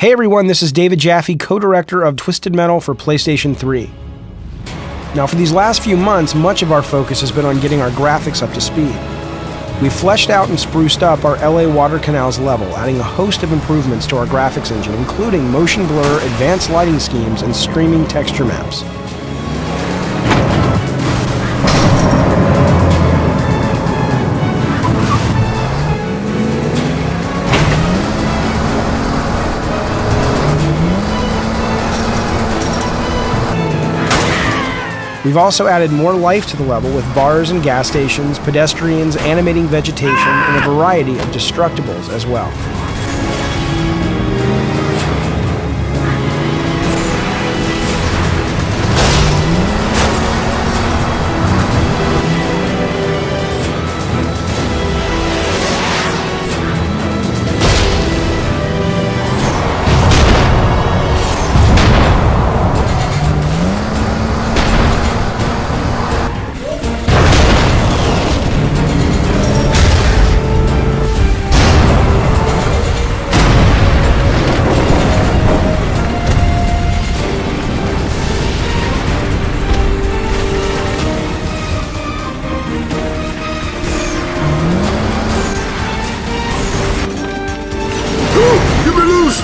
Hey everyone, this is David Jaffe, co-director of Twisted Metal for PlayStation 3. Now for these last few months, much of our focus has been on getting our graphics up to speed. We've fleshed out and spruced up our LA Water Canals level, adding a host of improvements to our graphics engine, including motion blur, advanced lighting schemes, and streaming texture maps. We've also added more life to the level with bars and gas stations, pedestrians, animating vegetation, and a variety of destructibles as well. Get me loose!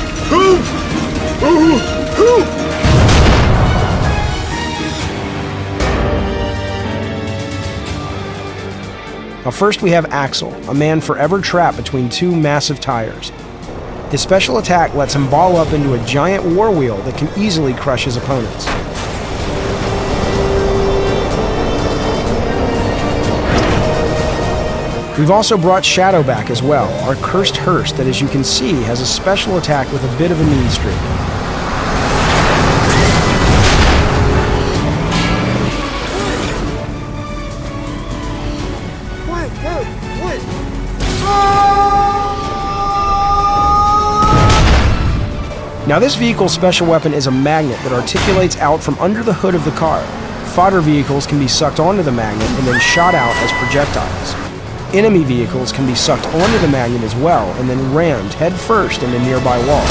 Now first we have Axel, a man forever trapped between two massive tires. His special attack lets him ball up into a giant war wheel that can easily crush his opponents. We've also brought Shadow back as well, our cursed hearse that, as you can see, has a special attack with a bit of a mean streak. Now this vehicle's special weapon is a magnet that articulates out from under the hood of the car. Fodder vehicles can be sucked onto the magnet and then shot out as projectiles. Enemy vehicles can be sucked onto the magnet as well and then rammed head first into nearby walls.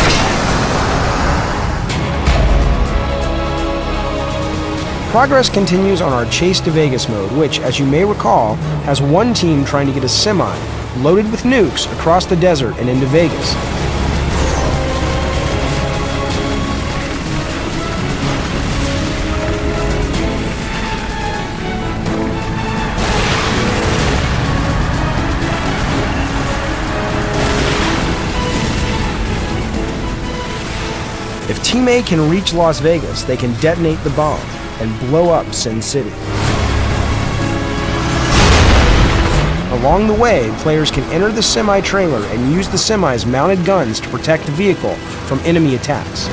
Progress continues on our Chase to Vegas mode, which, as you may recall, has one team trying to get a semi loaded with nukes across the desert and into Vegas. If Team A can reach Las Vegas, they can detonate the bomb and blow up Sin City. Along the way, players can enter the semi-trailer and use the semi's mounted guns to protect the vehicle from enemy attacks.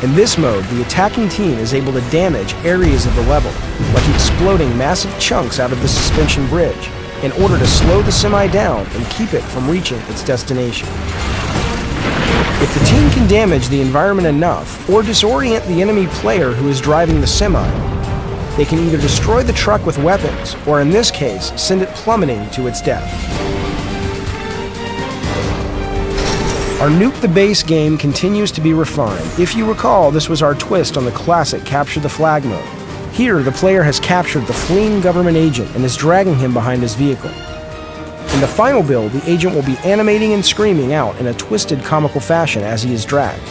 In this mode, the attacking team is able to damage areas of the level, like exploding massive chunks out of the suspension bridge, in order to slow the semi down and keep it from reaching its destination. If the team can damage the environment enough, or disorient the enemy player who is driving the semi, they can either destroy the truck with weapons, or in this case, send it plummeting to its death. Our Nuke the Base game continues to be refined. If you recall, this was our twist on the classic Capture the Flag mode. Here, the player has captured the fleeing government agent and is dragging him behind his vehicle. In the final build, the agent will be animating and screaming out in a twisted comical fashion as he is dragged.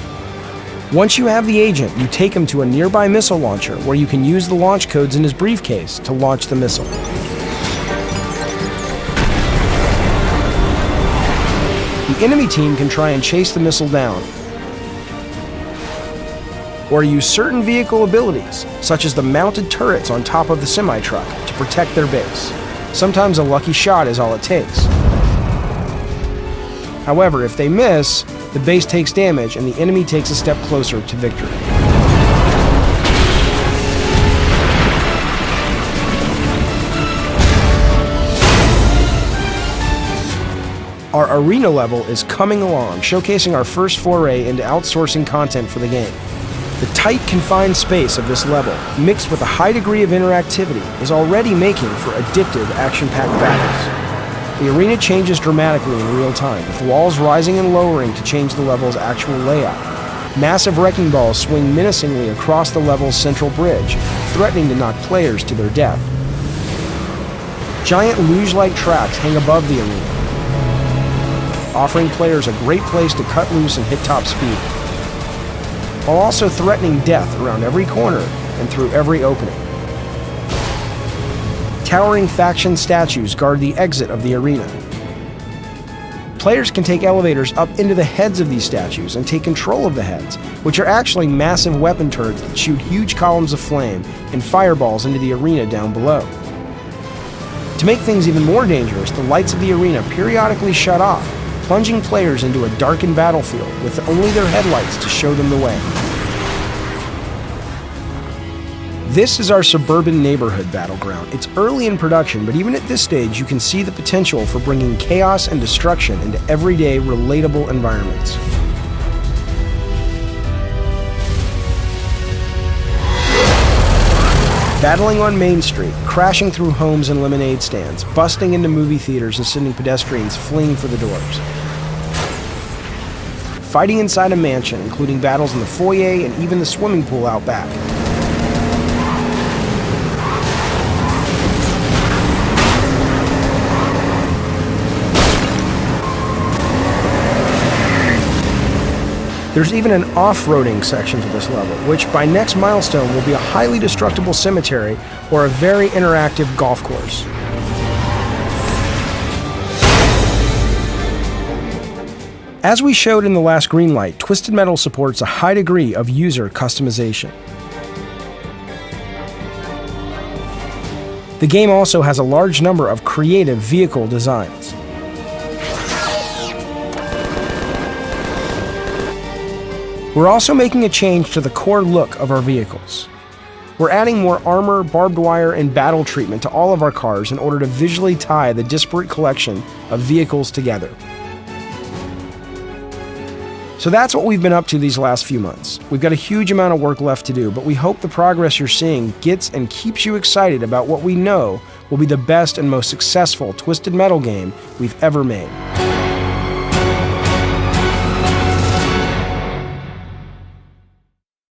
Once you have the agent, you take him to a nearby missile launcher where you can use the launch codes in his briefcase to launch the missile. The enemy team can try and chase the missile down, or use certain vehicle abilities, such as the mounted turrets on top of the semi-truck, to protect their base. Sometimes a lucky shot is all it takes. However, if they miss, the base takes damage and the enemy takes a step closer to victory. Our arena level is coming along, showcasing our first foray into outsourcing content for the game. The tight, confined space of this level, mixed with a high degree of interactivity, is already making for addictive, action-packed battles. The arena changes dramatically in real time, with walls rising and lowering to change the level's actual layout. Massive wrecking balls swing menacingly across the level's central bridge, threatening to knock players to their death. Giant luge-like tracks hang above the arena, offering players a great place to cut loose and hit top speed, while also threatening death around every corner and through every opening. Towering faction statues guard the exit of the arena. Players can take elevators up into the heads of these statues and take control of the heads, which are actually massive weapon turrets that shoot huge columns of flame and fireballs into the arena down below. To make things even more dangerous, the lights of the arena periodically shut off, plunging players into a darkened battlefield with only their headlights to show them the way. This is our suburban neighborhood battleground. It's early in production, but even at this stage, you can see the potential for bringing chaos and destruction into everyday, relatable environments. Battling on Main Street, crashing through homes and lemonade stands, busting into movie theaters and sending pedestrians fleeing for the doors. Fighting inside a mansion, including battles in the foyer and even the swimming pool out back. There's even an off-roading section to this level, which by next milestone will be a highly destructible cemetery or a very interactive golf course. As we showed in the last Greenlight, Twisted Metal supports a high degree of user customization. The game also has a large number of creative vehicle designs. We're also making a change to the core look of our vehicles. We're adding more armor, barbed wire, and battle treatment to all of our cars in order to visually tie the disparate collection of vehicles together. So that's what we've been up to these last few months. We've got a huge amount of work left to do, but we hope the progress you're seeing gets and keeps you excited about what we know will be the best and most successful Twisted Metal game we've ever made.